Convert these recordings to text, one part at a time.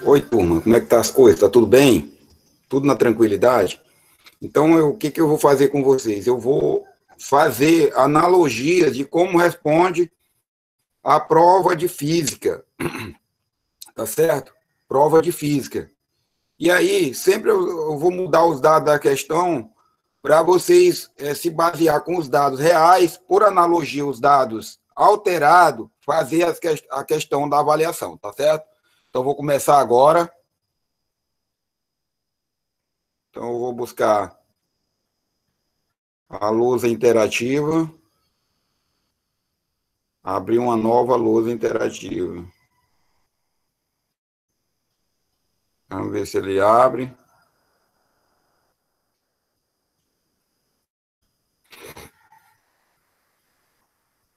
Oi, turma, como é que tá as coisas? Tá tudo bem? Tudo na tranquilidade? Então, o que eu vou fazer com vocês? Eu vou fazer analogias de como responde a prova de física, tá certo? Prova de física. E aí, sempre eu vou mudar os dados da questão para vocês se basear com os dados reais, por analogia, os dados alterados, fazer a questão da avaliação, tá certo? Então, vou começar agora. Então, eu vou buscar a lousa interativa, abrir uma nova lousa interativa. Vamos ver se ele abre.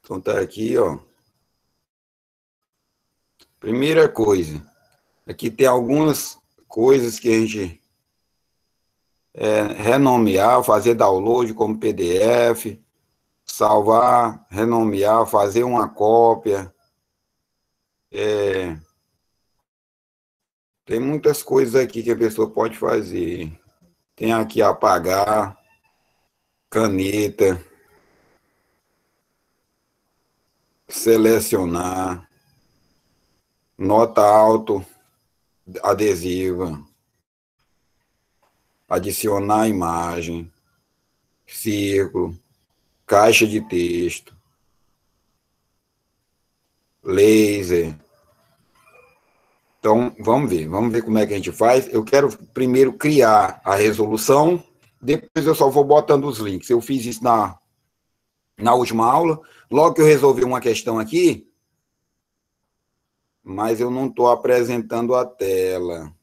Então tá aqui, ó. Primeira coisa, aqui tem algumas coisas que a gente renomear, fazer download como PDF, salvar, renomear, fazer uma cópia. Tem muitas coisas aqui que a pessoa pode fazer. Tem aqui apagar, caneta, selecionar, nota auto adesiva, adicionar imagem, círculo, caixa de texto, laser. Então, vamos ver como é que a gente faz. Eu quero primeiro criar a resolução, depois eu só vou botando os links. Eu fiz isso na última aula, logo que eu resolvi uma questão aqui, mas eu não estou apresentando a tela.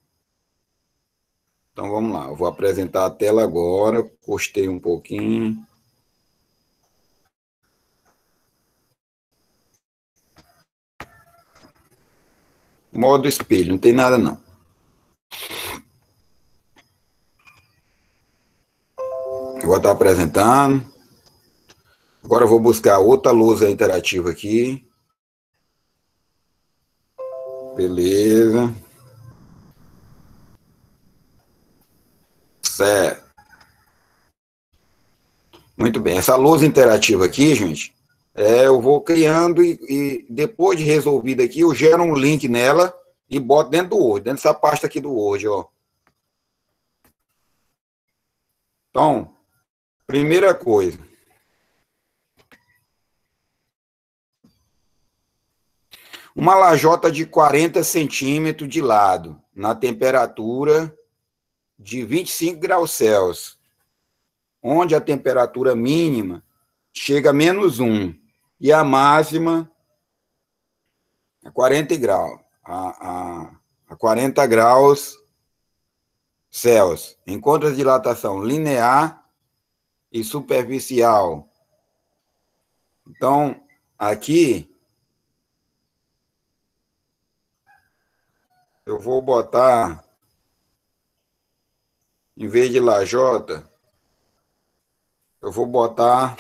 Então, vamos lá, eu vou apresentar a tela agora, postei um pouquinho. Modo espelho, não tem nada não. Eu vou estar apresentando. Agora eu vou buscar outra lousa interativa aqui. Beleza. Certo. Muito bem. Essa lousa interativa aqui, gente, eu vou criando e depois de resolvida aqui, eu gero um link nela e boto dentro do Word, dentro dessa pasta aqui do Word, ó. Então, primeira coisa. Uma lajota de 40 centímetros de lado, na temperatura de 25 graus Celsius, onde a temperatura mínima chega a -1 e a máxima a 40 graus, a 40 graus Celsius. Encontra a dilatação linear e superficial. Então, aqui, eu vou botar, em vez de lajota, eu vou botar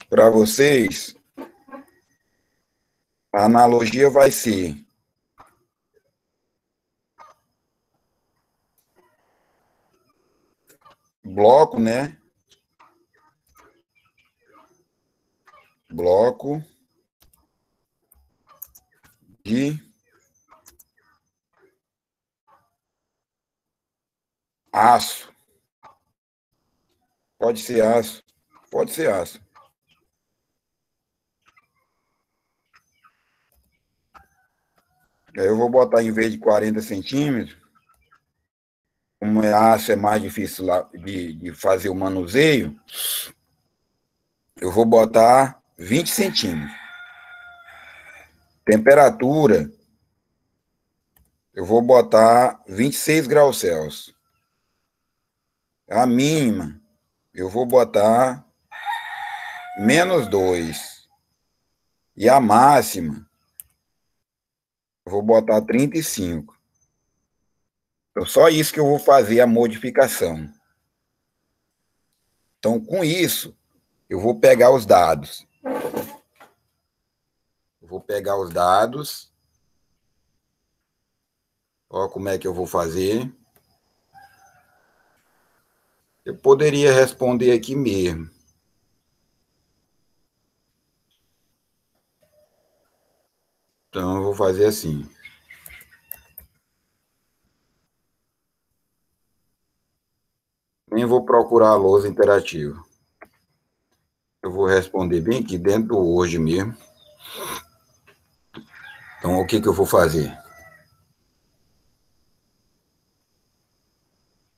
para vocês, a analogia vai ser bloco, né? Bloco de aço. Pode ser aço. Pode ser aço. Aí eu vou botar, em vez de 40 centímetros, como é aço, é mais difícil de fazer o manuseio, eu vou botar 20 centímetros. Temperatura, eu vou botar 26 graus Celsius. A mínima, eu vou botar -2. E a máxima, eu vou botar 35. Então, só isso que eu vou fazer a modificação. Então, com isso, eu vou pegar os dados. Eu vou pegar os dados Ó, como é que eu vou fazer. Eu poderia responder aqui mesmo. Então, eu vou fazer assim. Nem vou procurar a lousa interativa. Eu vou responder bem aqui dentro do hoje mesmo. Então, o que eu vou fazer?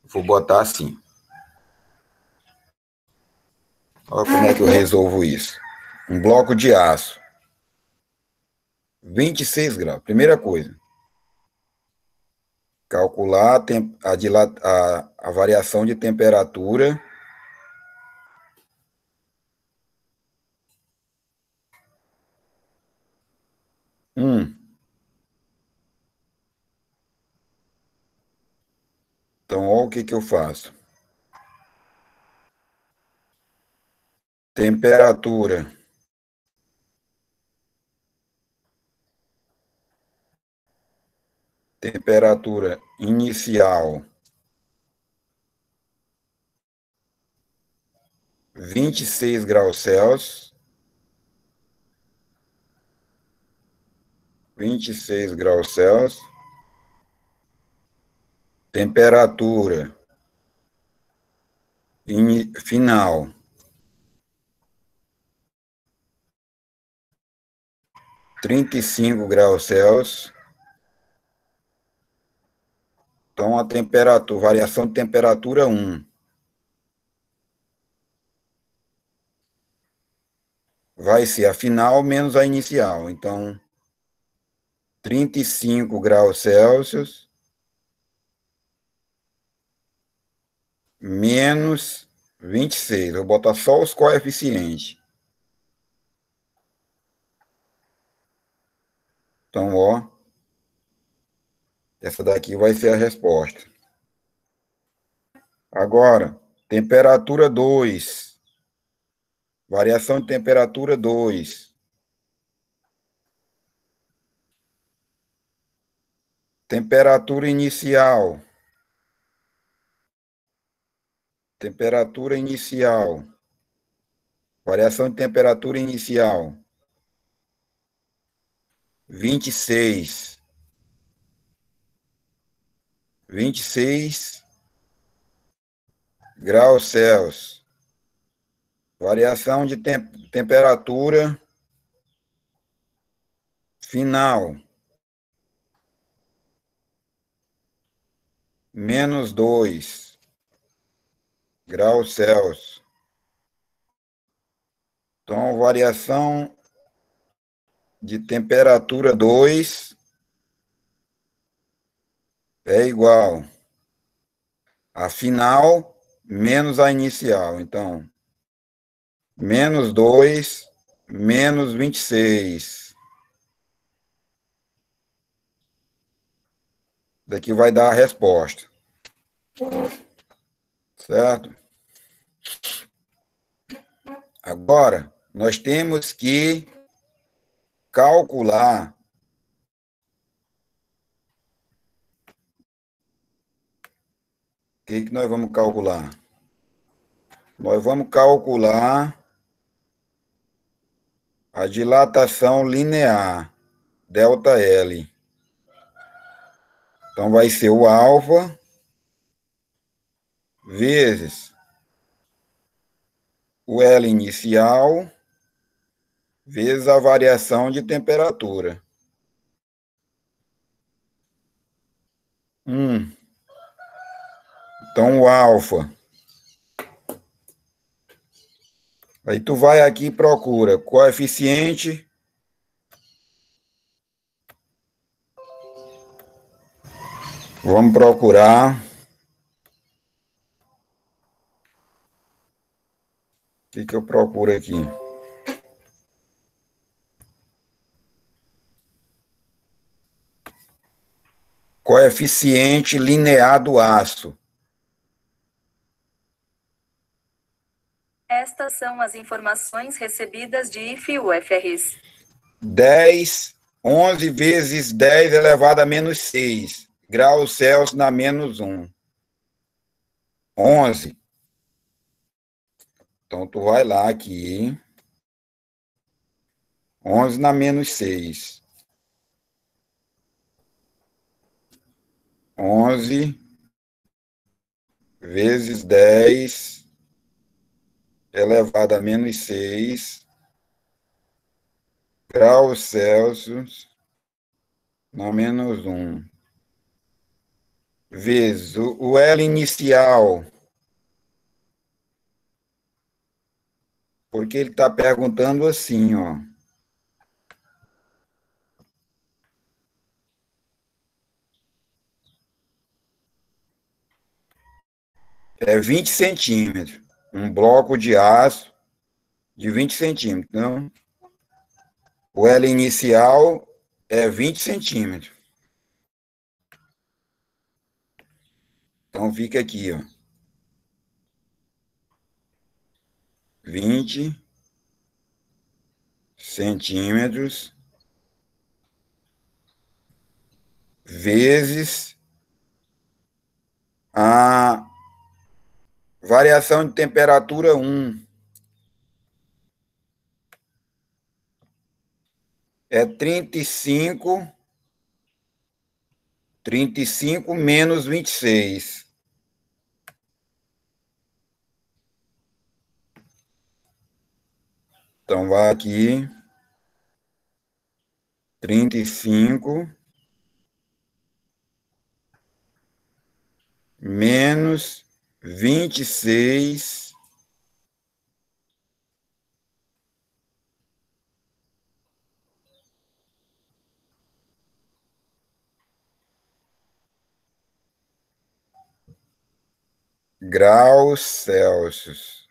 Vou botar assim. Olha como é que eu resolvo isso. Um bloco de aço. 26 graus. Primeira coisa. Calcular a variação de temperatura. Então, olha o que eu faço. Temperatura. Temperatura inicial. 26 graus Celsius. 26 graus Celsius. Temperatura final. 35 graus Celsius. Então, a temperatura, variação de temperatura 1. Vai ser a final menos a inicial. Então, 35 graus Celsius menos 26. Vou botar só os coeficientes. Então, ó, essa daqui vai ser a resposta. Agora, temperatura 2. Variação de temperatura 2. Temperatura inicial. Temperatura inicial. Variação de temperatura inicial. 26. 26 graus Celsius. Variação de temperatura final. Menos 2 graus Celsius. Então, variação de temperatura 2 é igual a final menos a inicial. Então, menos 2 menos 26. Daqui vai dar a resposta. Certo? Agora, nós temos que calcular o que nós vamos calcular? Nós vamos calcular a dilatação linear, ΔL. Então, vai ser o alfa vezes o L inicial vezes a variação de temperatura. Então, o alfa. Aí tu vai aqui e procura coeficiente vamos procurar o que eu procuro aqui? Coeficiente linear do aço. Estas são as informações recebidas de IF-UFRS. 10, 11 vezes 10 elevado a menos 6. graus Celsius na menos 1. 11. Então, tu vai lá aqui. 11 na menos 6. 11 vezes 10 elevado a menos 6 graus Celsius na menos 1. Vezes o L inicial. Porque ele está perguntando assim, ó. É 20 centímetros. Um bloco de aço de 20 centímetros. Então, o L inicial é 20 centímetros. Então, fica aqui, ó. 20 centímetros vezes a variação de temperatura 1. É 35 menos 26. Então, vai aqui. 35 menos 26 graus Celsius.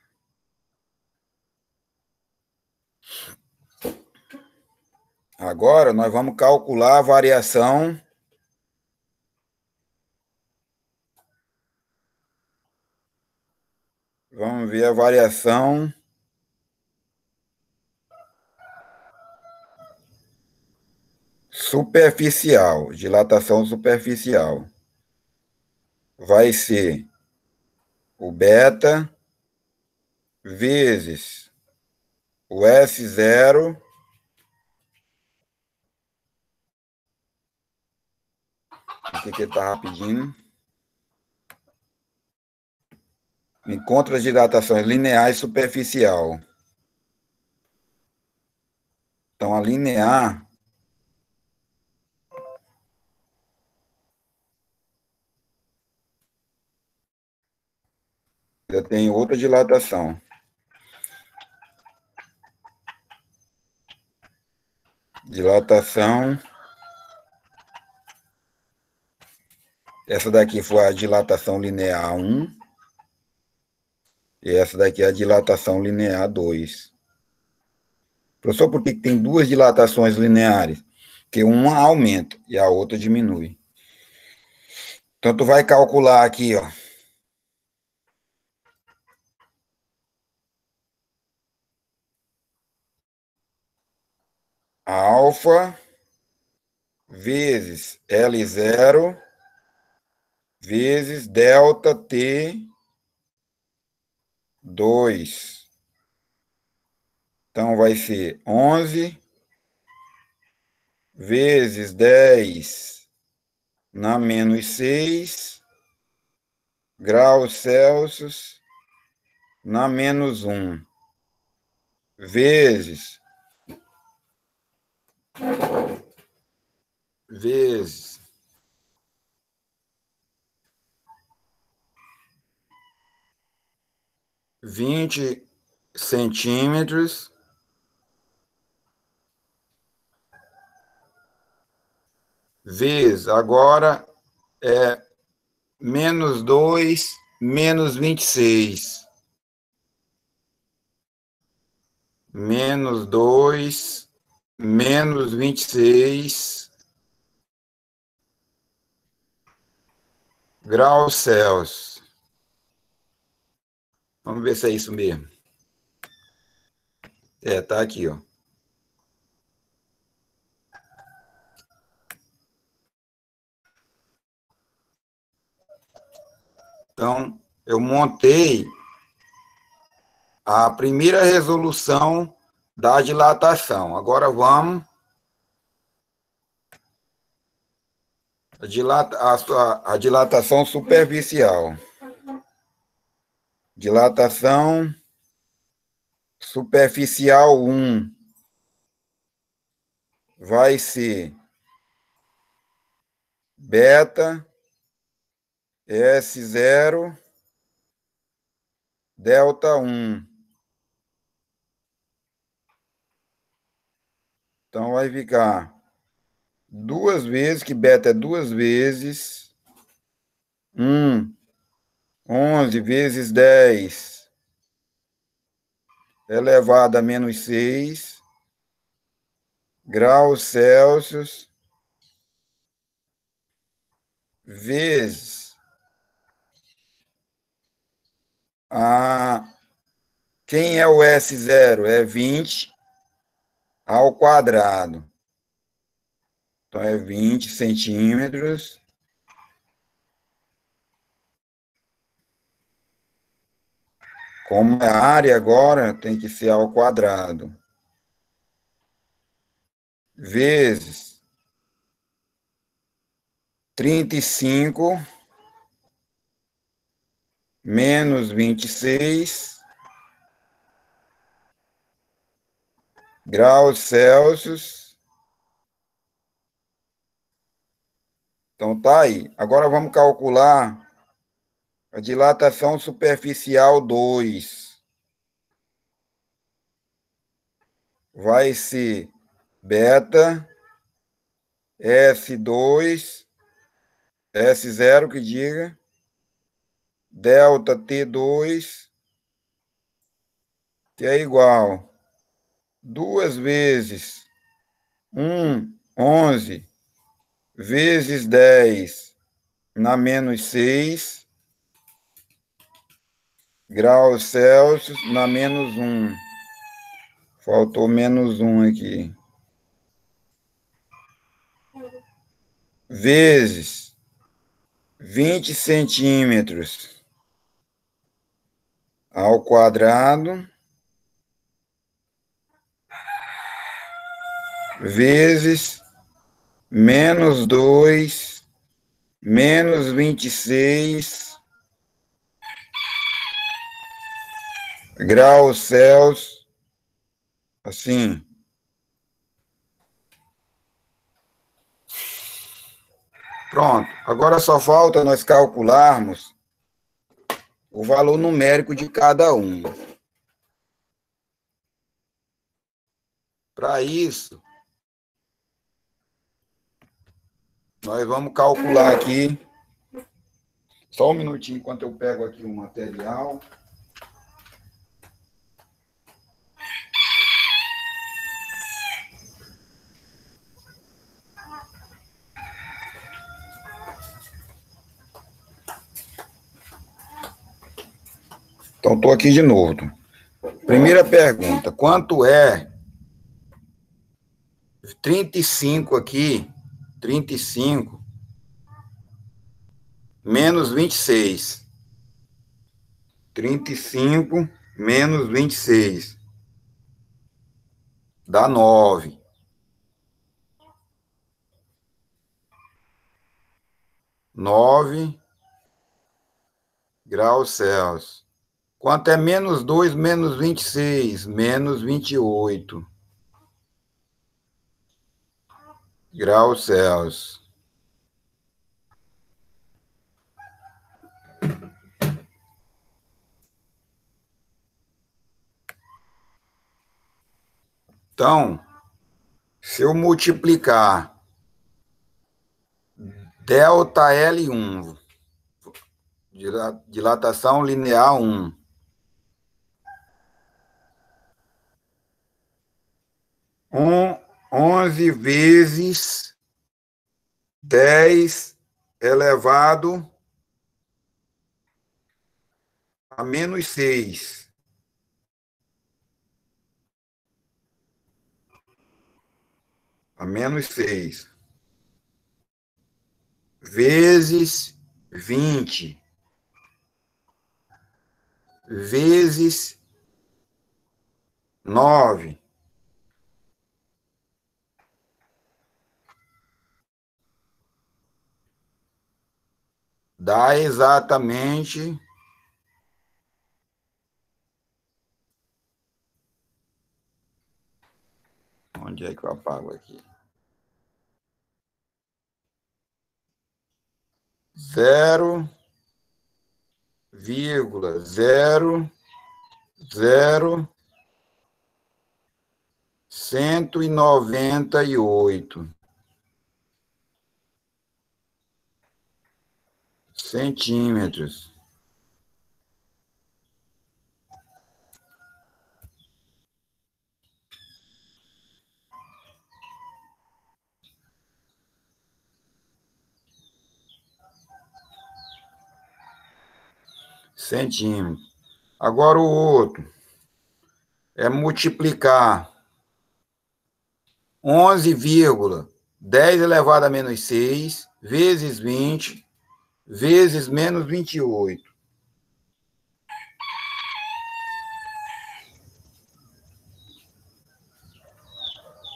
Agora, nós vamos calcular a variação Vamos ver a variação superficial, dilatação superficial. Vai ser o beta vezes o S0 o que ele está pedindo? Encontra as dilatações lineares superficial. Então, a linear já tem outra dilatação. Dilatação. Essa daqui foi a dilatação linear 1. E essa daqui é a dilatação linear 2. Professor, por que tem duas dilatações lineares? Porque uma aumenta e a outra diminui. Então, tu vai calcular aqui, ó. Alfa vezes L0 vezes delta T 2. Então, vai ser 11 vezes 10 na menos 6 graus Celsius na menos 1 vezes 20 centímetros vezes, agora é menos 2 menos 26. Menos 2 menos 26 graus Celsius. Vamos ver se é isso mesmo. É, tá aqui, ó. Então, eu montei a primeira resolução da dilatação. Agora vamos a dilatação superficial. Dilatação superficial 1 vai ser beta S0 delta 1. Então, vai ficar 2 vezes, que beta é 2 vezes 11 vezes 10 elevado a menos 6 graus Celsius vezes quem é o S0? É 20 ao quadrado. Então, é 20 centímetros. Como é a área agora, tem que ser ao quadrado. Vezes 35 menos 26 graus Celsius. Então, tá aí. Agora vamos calcular a dilatação superficial 2. Vai ser beta S2, S0 que diga, delta T2, que é igual 2 vezes 11 vezes 10 na menos 6 graus Celsius na menos 1. Faltou menos 1 aqui. Vezes 20 centímetros ao quadrado vezes menos 2 menos 26 graus Celsius, assim. Pronto. Agora só falta nós calcularmos o valor numérico de cada um. Para isso, nós vamos calcular aqui. Só um minutinho enquanto eu pego aqui o material. Então, estou aqui de novo. Primeira pergunta. Quanto é 35 aqui? 35 menos 26. 35 menos 26. Dá 9. 9 graus Celsius. Quanto é menos 2 menos 26? Menos 28 graus Celsius. Então, se eu multiplicar delta L1, dilatação linear 1, 11 vezes 10 elevado a menos 6. A menos 6. Vezes 20. vezes 9. Dá exatamente... Onde é que eu apago aqui? 0,00198 centímetros. Agora o outro é multiplicar 11,10 elevado a menos 6 vezes 20 vezes menos 28.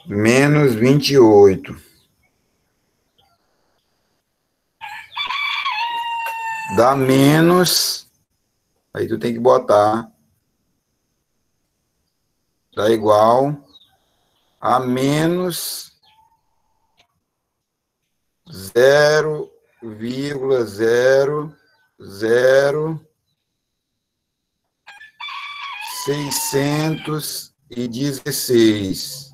Menos 28. Dá menos... Aí tu tem que botar... Dá igual a menos 0,00616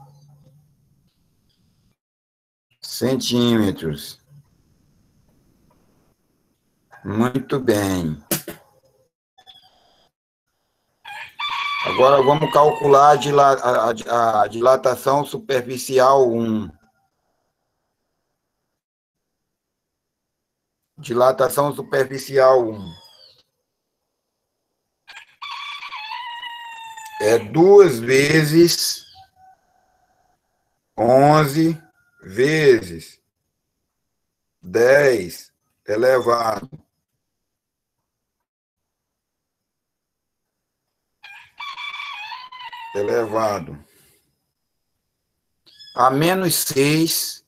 centímetros. Muito bem. Agora vamos calcular a dilatação superficial 1. Dilatação superficial 1. É 2 vezes 11 vezes 10 elevado a menos 6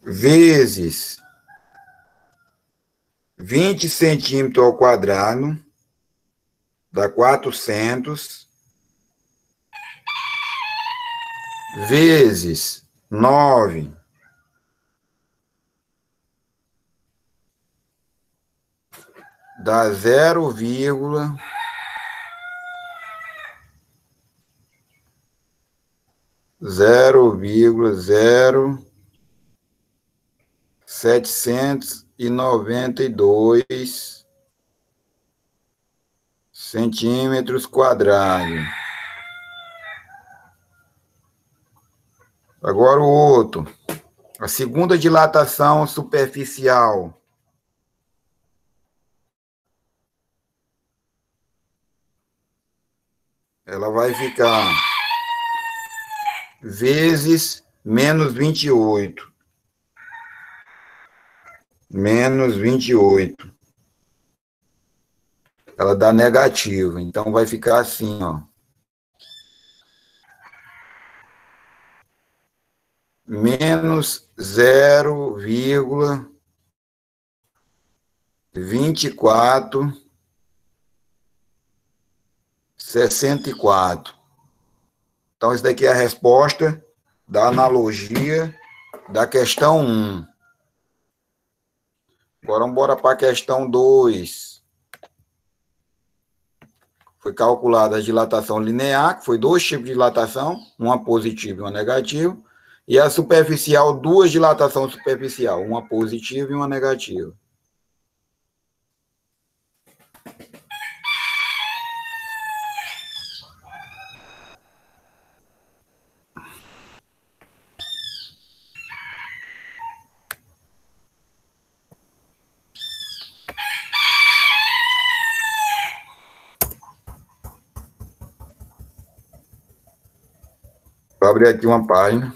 vezes 20 centímetros ao quadrado, dá 400, vezes 9, dá 0,792 centímetros quadrados. Agora o outro. A segunda dilatação superficial. Ela vai ficar vezes menos 28. Menos 28. Ela dá negativo. Então vai ficar assim, ó. Menos 0,2464. Então, isso daqui é a resposta da analogia da questão 1. Agora, vamos embora para a questão 2. Foi calculada a dilatação linear, que foi 2 tipos de dilatação, uma positiva e uma negativa, e a superficial, 2 dilatações superficial, uma positiva e uma negativa. Vou abrir aqui uma página.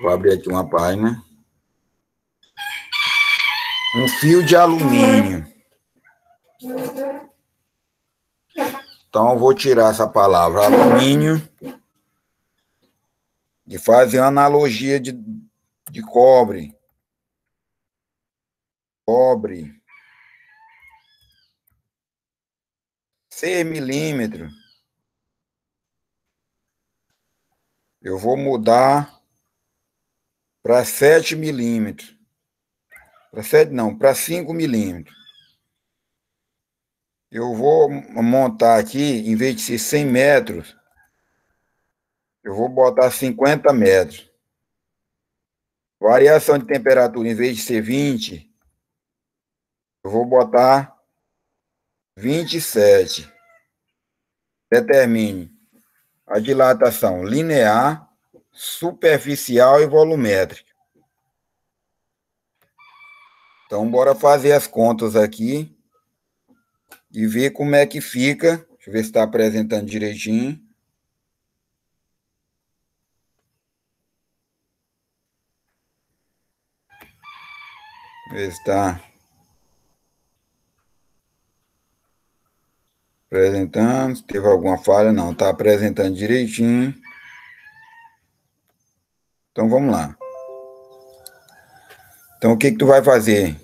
Vou abrir aqui uma página. Um fio de alumínio. Então, eu vou tirar essa palavra alumínio e fazer uma analogia de cobre. Cobre. 6 milímetros. Eu vou mudar para 7 milímetros. Para 7 não, para 5 milímetros. Eu vou montar aqui, em vez de ser 100 metros, eu vou botar 50 metros. Variação de temperatura, em vez de ser 20, eu vou botar 27. Determine a dilatação linear, superficial e volumétrica. Então, bora fazer as contas aqui e ver como é que fica. Deixa eu ver se está apresentando direitinho. Ver se está apresentando. Se teve alguma falha, não. Está apresentando direitinho. Então, vamos lá. Então, o que tu vai fazer?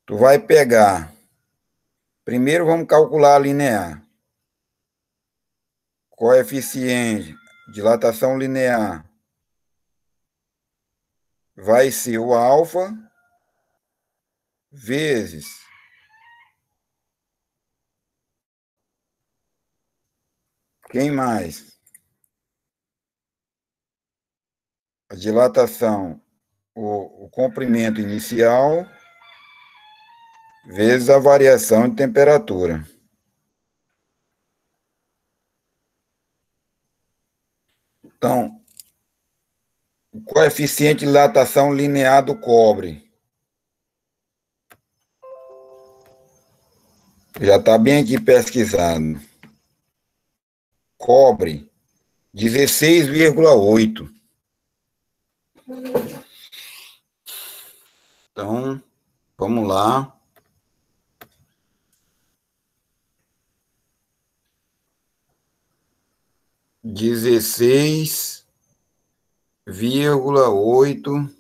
Tu vai pegar... Primeiro, vamos calcular a linear. Coeficiente, dilatação linear, vai ser o alfa vezes quem mais? A dilatação, o comprimento inicial vezes a variação de temperatura. Então, o coeficiente de dilatação linear do cobre. Já está bem aqui pesquisado. Cobre, 16,8. Então, vamos lá. Dezesseis vírgula 8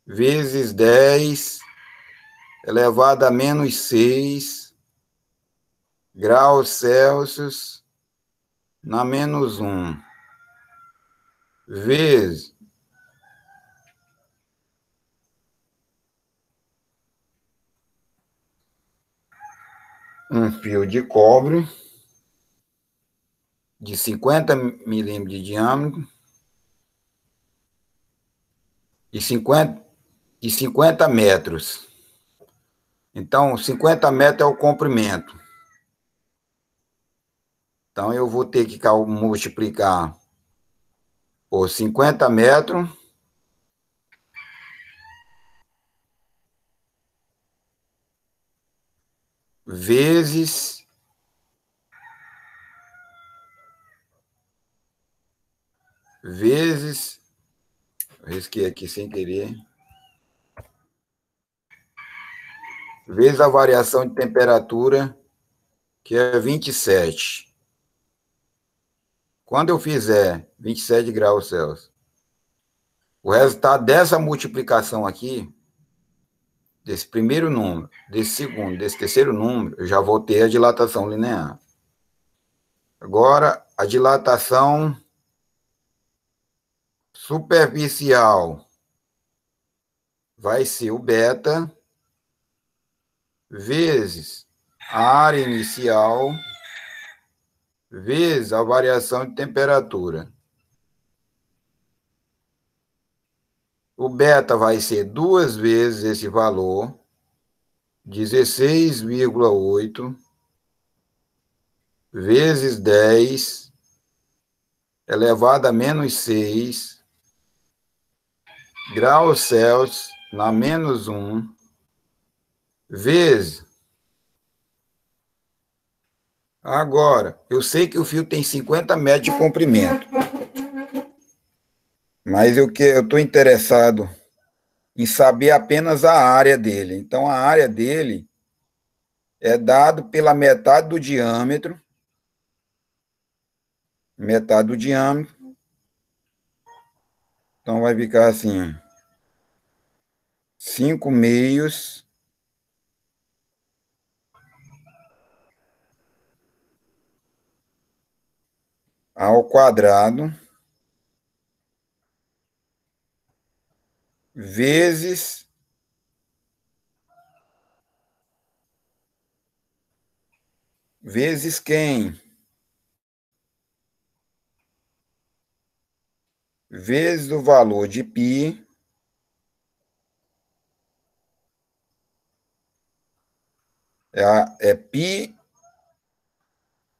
vezes 10 elevado a menos 6 graus Celsius na menos 1 vezes um fio de cobre de 50 milímetros de diâmetro e 50 metros. Então, 50 metros é o comprimento. Então, eu vou ter que multiplicar por 50 metros vezes eu risquei aqui sem querer, vezes a variação de temperatura, que é 27. Quando eu fizer 27 graus Celsius, o resultado dessa multiplicação aqui, desse primeiro número, desse segundo, desse terceiro número, eu já vou ter a dilatação linear. Agora, a dilatação superficial vai ser o beta vezes a área inicial vezes a variação de temperatura. O beta vai ser 2 vezes esse valor, 16,8 vezes 10 elevado a menos 6 graus Celsius na menos 1 vezes. Agora, eu sei que o fio tem 50 metros de comprimento. Mas eu estou interessado em saber apenas a área dele. Então, a área dele é dado pela metade do diâmetro. Então, vai ficar assim, 5 meios ao quadrado vezes quem? Vezes o valor de π é π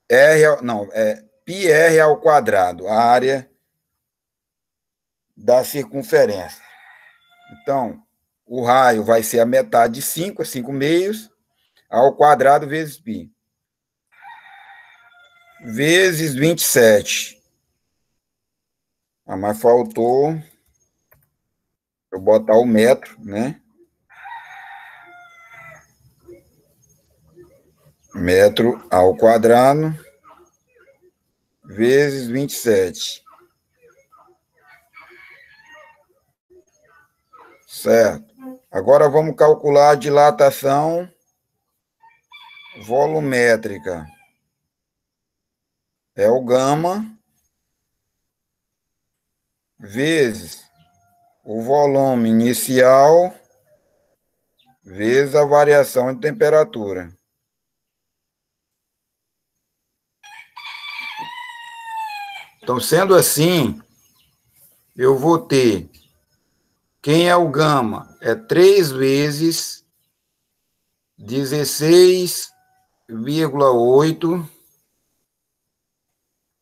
r, não, é πr ao quadrado, a área da circunferência. Então, o raio vai ser a metade de 5, 5 meios, ao quadrado vezes π. Vezes 27. Ah, mas faltou eu botar o metro, né? Metro ao quadrado vezes 27. Certo. Agora vamos calcular a dilatação volumétrica. É o gama vezes o volume inicial vezes a variação de temperatura. Então, sendo assim, eu vou ter, quem é o gama? É 3 vezes 16,8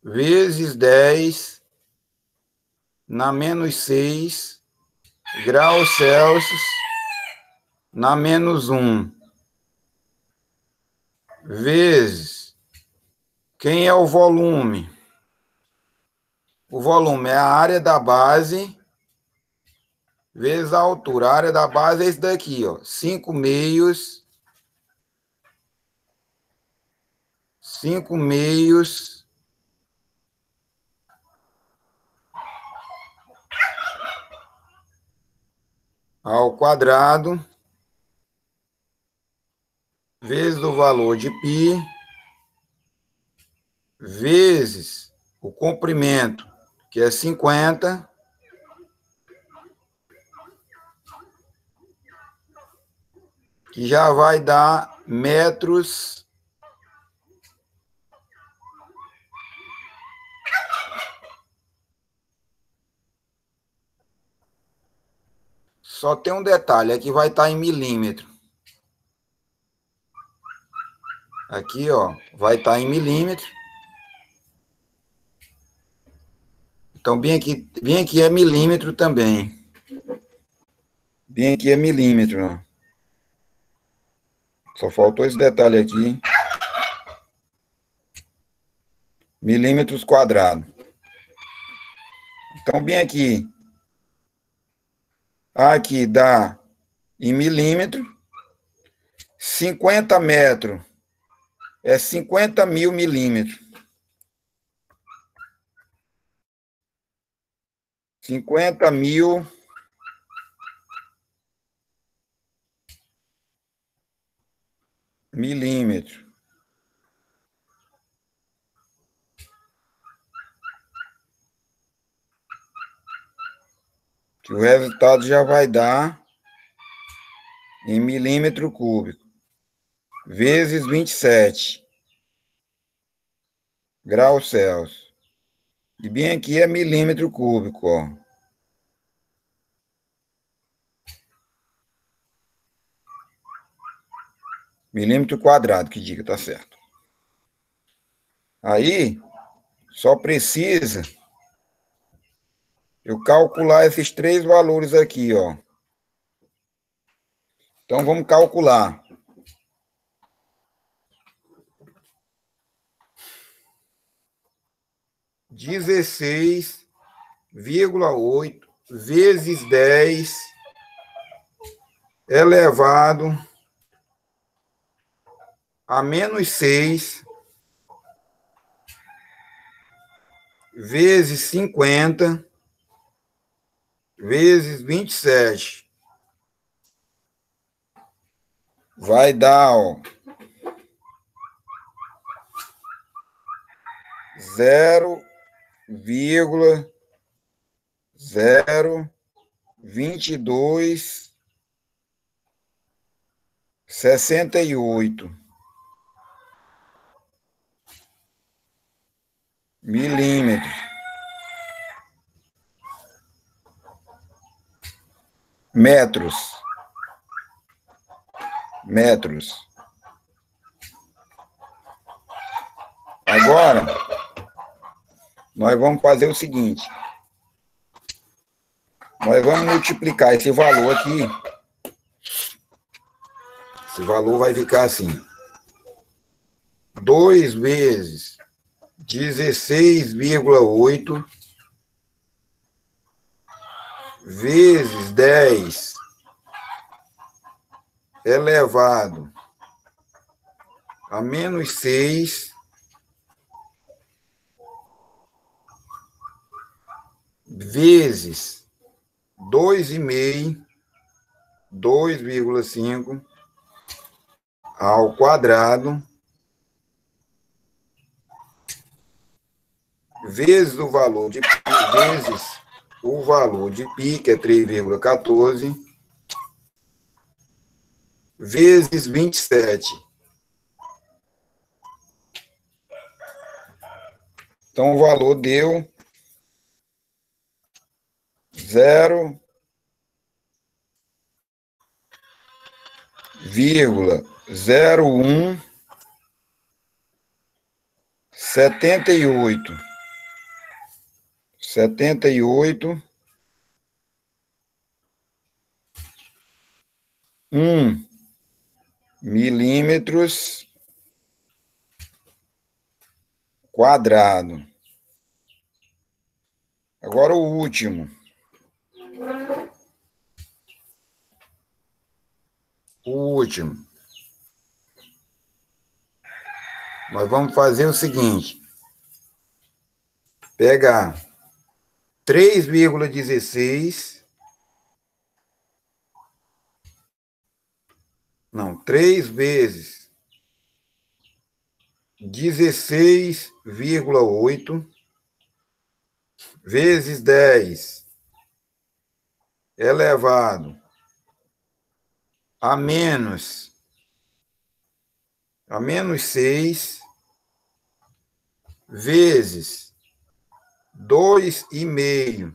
vezes 10 na menos 6 graus Celsius na menos 1, vezes, quem é o volume? O volume é a área da base vezes a altura. A área da base é esse daqui, ó, 5 meios ao quadrado vezes o valor de π vezes o comprimento, que é 50, que já vai dar metros só tem um detalhe, aqui vai estar em milímetro. Aqui, ó, vai estar em milímetro. Então, bem aqui é milímetro também. Bem aqui é milímetro, ó. Só faltou esse detalhe aqui. Milímetros quadrados. Então, bem aqui. Aqui dá em milímetro. 50 metros é 50 mil milímetros. 50 mil milímetros. Que o resultado já vai dar em milímetro cúbico, vezes 27 graus Celsius. E bem aqui é milímetro cúbico, ó. Milímetro quadrado, que diga, tá certo. Aí, só precisa eu calcular esses 3 valores aqui, ó. Então, vamos calcular. 6,8 vezes 10 elevado a menos 6 vezes 50 vezes 27. Vai dar, ó, 0,02268 milímetros. Metros. Agora, nós vamos fazer o seguinte. Nós vamos multiplicar esse valor aqui. Esse valor vai ficar assim. 2 vezes 16,8 vezes 10 elevado a menos 6 vezes 2,5, 2,5 ao quadrado, vezes o valor de π, que é 3,14, vezes 27. Então, o valor deu 0,0178 milímetros quadrado. Agora o último. Nós vamos fazer o seguinte. Pegar 3,16. Não, 3 vezes 16,8 vezes 10 elevado a menos 6 vezes 2,5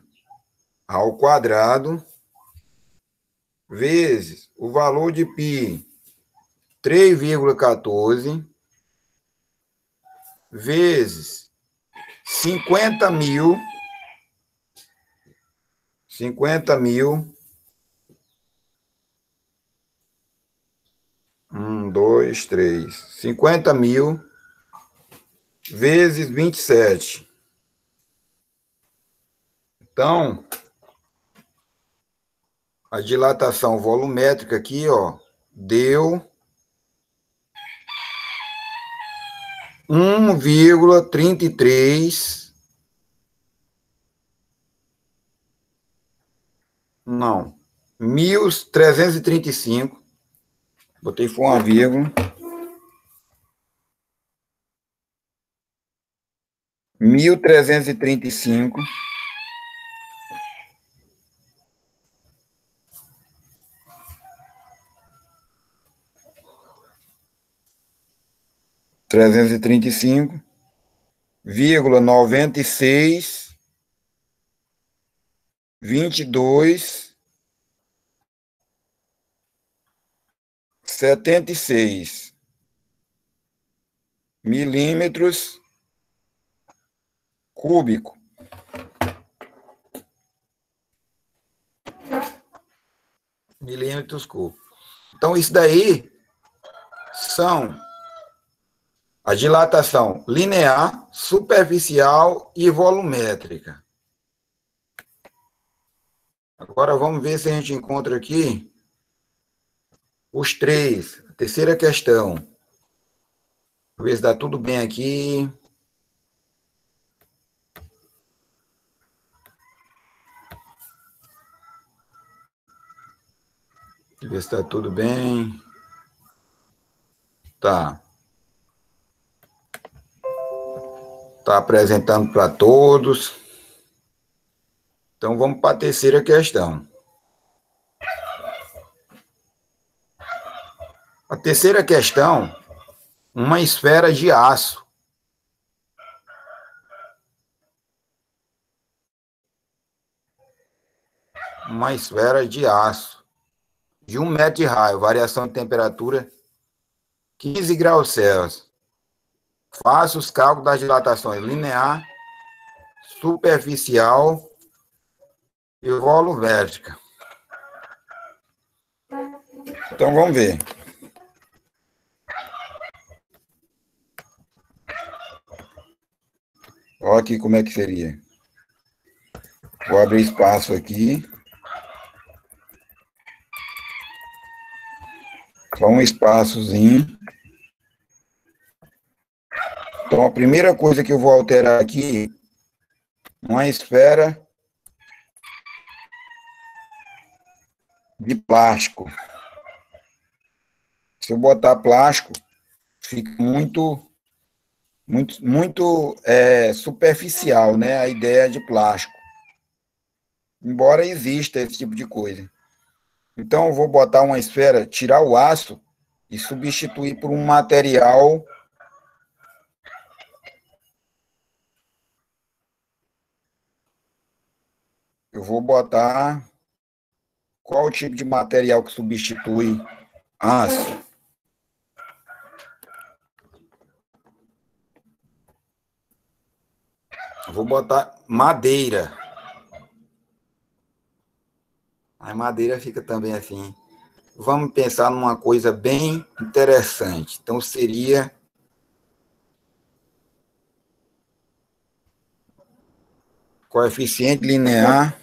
ao quadrado vezes o valor de π, 3,14 vezes 50.000 50.000 vezes 27. Então, a dilatação volumétrica aqui, ó, deu 1,33. Não, 1.335. Botei foi uma vírgula. 1.335 335,96 22 76 milímetros cúbico. Milímetros cúbicos. Então, isso daí são a dilatação linear, superficial e volumétrica. Agora vamos ver se a gente encontra aqui os três. A terceira questão. Vamos ver se dá tudo bem aqui. Ver se está tudo bem. Tá. Tá apresentando para todos. Então vamos para a terceira questão. A terceira questão, uma esfera de aço. Uma esfera de aço. De 1 metro de raio, variação de temperatura 15 graus Celsius. Faça os cálculos das dilatações linear, superficial e volumétrica. Então vamos ver. Olha aqui como é que seria. Vou abrir espaço aqui. Só um espaçozinho. Então, a primeira coisa que eu vou alterar aqui, uma esfera de plástico. Se eu botar plástico, fica muito superficial, né? A ideia de plástico. Embora exista esse tipo de coisa. Então, eu vou botar uma esfera, tirar o aço e substituir por um material eu vou botar qual o tipo de material que substitui aço. Eu vou botar madeira. A madeira fica também assim. Vamos pensar numa coisa bem interessante. Então, seria coeficiente linear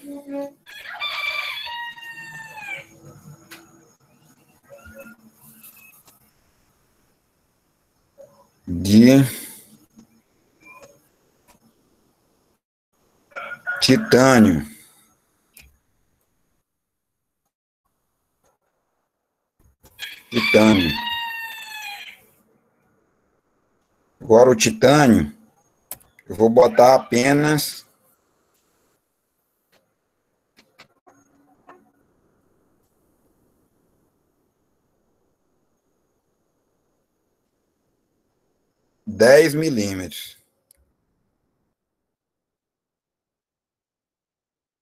de titânio. Titânio. Agora o titânio, eu vou botar apenas 10 milímetros.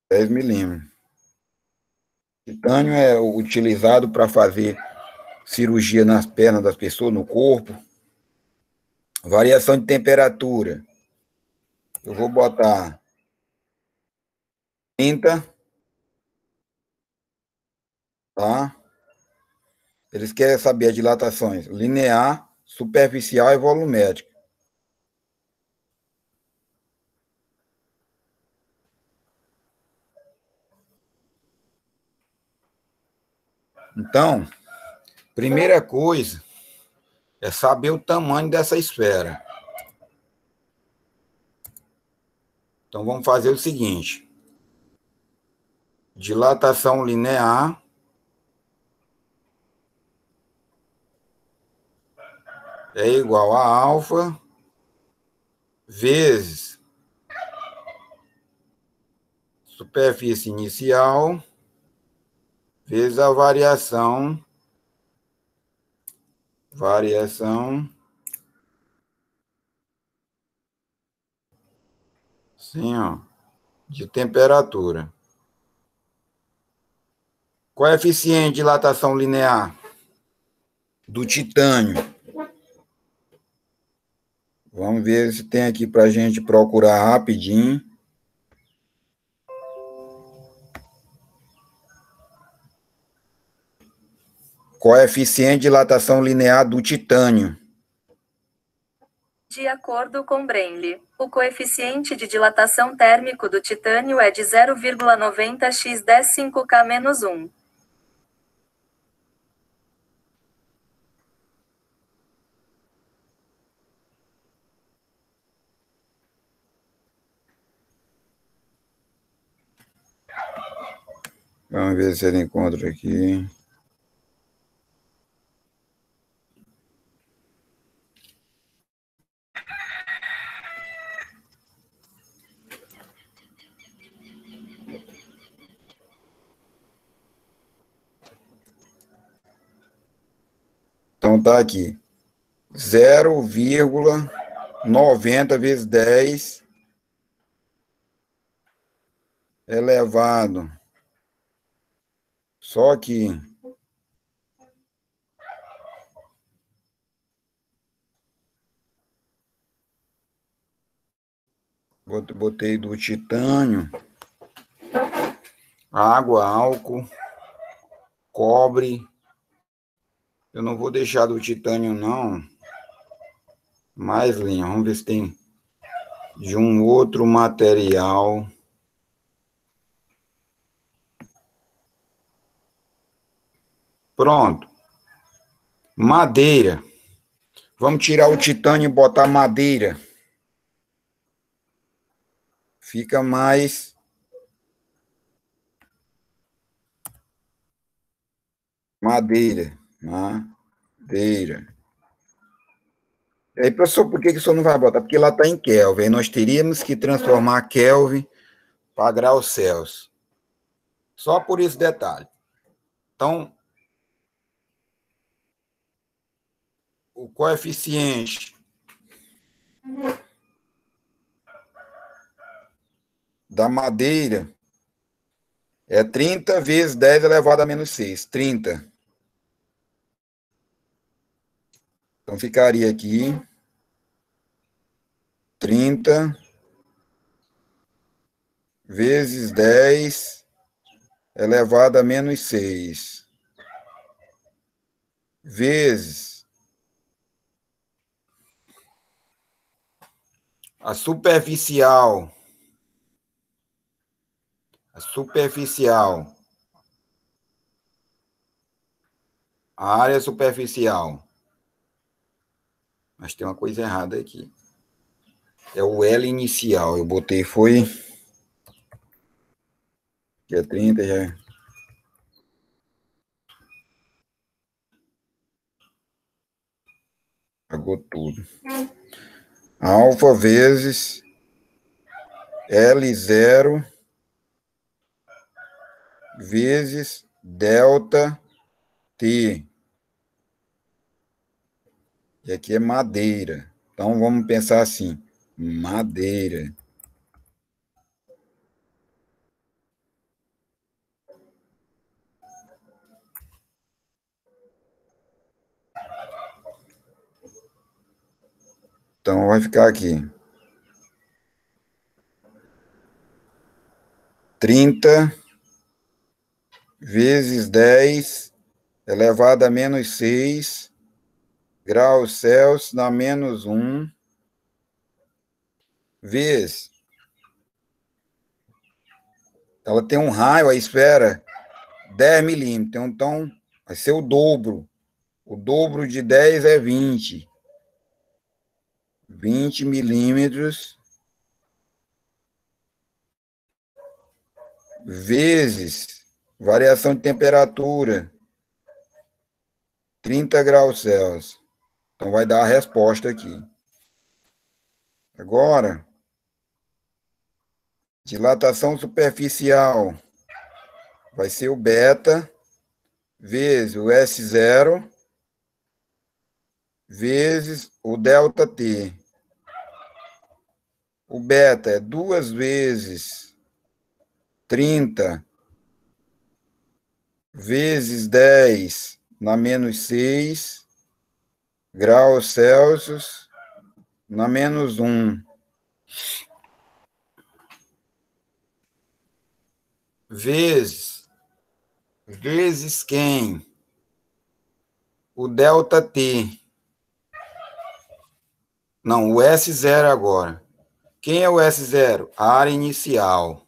10 milímetros. Titânio é utilizado para fazer cirurgia nas pernas das pessoas, no corpo. Variação de temperatura. Eu vou botar 30, tá? Eles querem saber as dilatações linear, superficial e volumétrica. Então, primeira coisa é saber o tamanho dessa esfera. Então, vamos fazer o seguinte. Dilatação linear é igual a alfa vezes superfície inicial vezes a variação sim, ó, de temperatura. Coeficiente de dilatação linear do titânio. Vamos ver se tem aqui para a gente procurar rapidinho. Coeficiente de dilatação linear do titânio. De acordo com Bremley, o coeficiente de dilatação térmico do titânio é de 0,90 x 10⁵K-1. Vamos ver se ele encontra aqui. Então tá aqui. 0,90 vezes 10 elevado. Só que botei do titânio, água, álcool, cobre. Eu não vou deixar do titânio, não. Mais linha. Vamos ver se tem de um outro material. Pronto. Madeira. Vamos tirar o titânio e botar madeira. Fica mais... Madeira. Madeira. E aí, professor, por que o senhor não vai botar? Porque lá está em Kelvin. Aí nós teríamos que transformar Kelvin para graus Celsius. Só por esse detalhe. Então, o coeficiente da madeira é 30 vezes 10 elevado a menos 6. 30. Então, ficaria aqui 30 vezes 10 elevado a menos 6 vezes a superficial. A área superficial. Mas tem uma coisa errada aqui. É o L inicial. Eu botei foi... Que é 30 já. Pagou tudo. Alfa vezes L0 vezes delta T. E aqui é madeira. Então, vamos pensar assim. Madeira. Então, vai ficar aqui. 30 vezes 10 elevado a menos 6 graus Celsius na menos 1 vezes. Ela tem um raio, a esfera, 10 milímetros. Então, vai ser o dobro. O dobro de 10 é 20. 20 milímetros vezes variação de temperatura, 30 graus Celsius. Então, vai dar a resposta aqui. Agora, dilatação superficial vai ser o beta vezes o S0 vezes o delta T. O beta é 2 vezes 30 vezes 10 na menos 6 graus Celsius na menos 1. Vezes quem? O delta T. Não, o S0 agora. Quem é o S0? A área inicial.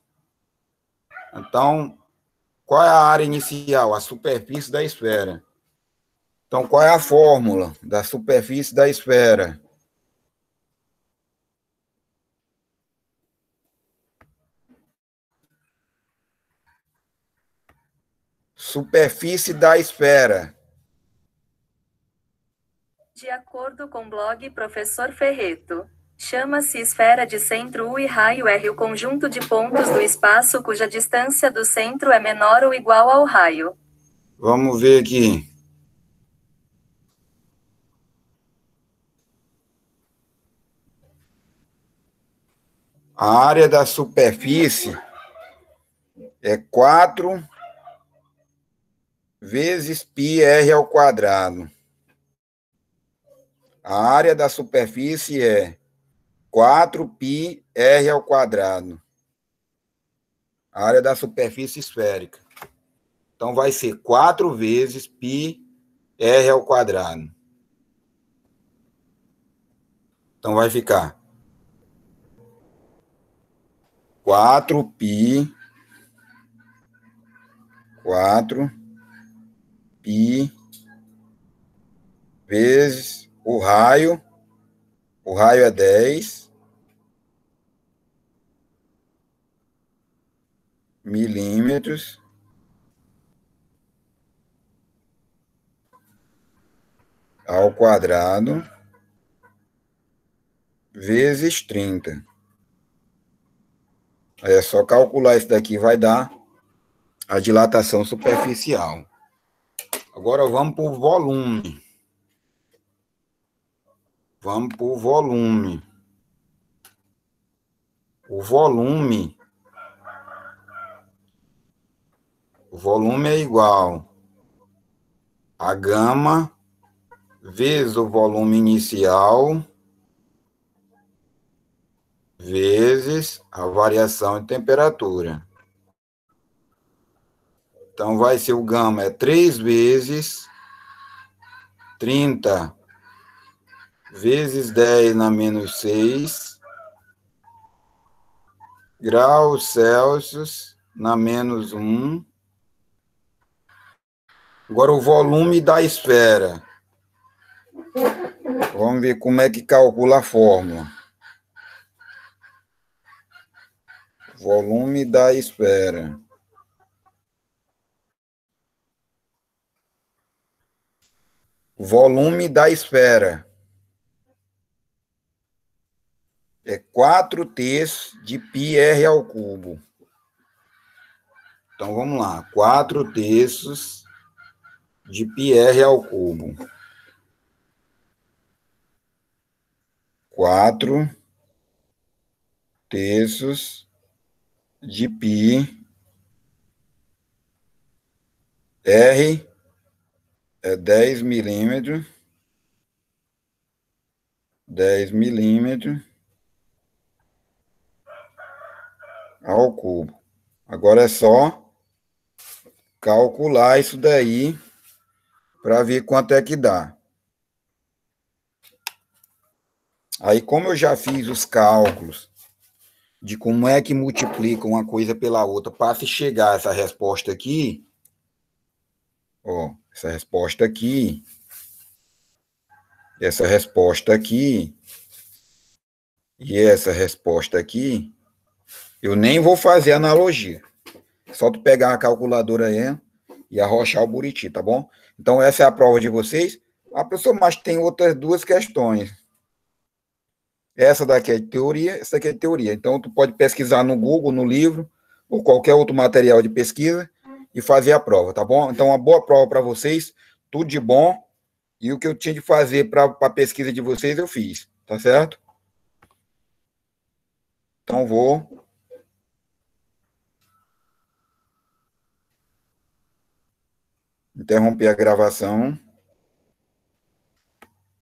Então, qual é a área inicial? A superfície da esfera. Então, qual é a fórmula da superfície da esfera? Superfície da esfera. De acordo com o blog Professor Ferreto, chama-se esfera de centro U e raio R o conjunto de pontos do espaço cuja distância do centro é menor ou igual ao raio. Vamos ver aqui. A área da superfície é 4 vezes πr ao quadrado. A área da superfície é 4πr ao quadrado. A área da superfície esférica. Então, vai ser 4 vezes πr ao quadrado. Então, vai ficar 4π vezes o raio é 10 milímetros ao quadrado vezes 30. Aí é só calcular isso daqui, vai dar a dilatação superficial. Agora vamos para o volume. Vamos para o volume. O volume é igual a gama vezes o volume inicial vezes a variação de temperatura. Então, vai ser o gama é 3 vezes 30 vezes 10 na menos 6 graus Celsius na menos 1. Agora, o volume da esfera. Vamos ver como é que calcula a fórmula. Volume da esfera. Volume da esfera é 4/3 de πr ao cubo. Então, vamos lá. 4/3 de πr ao cubo. 4/3 de π. R é 10 milímetros. 10 milímetros ao cubo. Agora é só calcular isso daí para ver quanto é que dá. Aí, como eu já fiz os cálculos de como é que multiplica uma coisa pela outra para se chegar a essa resposta aqui, ó, essa resposta aqui e essa resposta aqui, eu nem vou fazer analogia. Só tu pegar a calculadora aí e arrochar o buriti, tá bom? Então, essa é a prova de vocês. A pessoa, mas tem outras duas questões. Essa daqui é de teoria, essa daqui é de teoria. Então, tu pode pesquisar no Google, no livro, ou qualquer outro material de pesquisa e fazer a prova, tá bom? Então, uma boa prova para vocês, tudo de bom. E o que eu tinha de fazer para a pesquisa de vocês, eu fiz, tá certo? Então, vou interromper a gravação.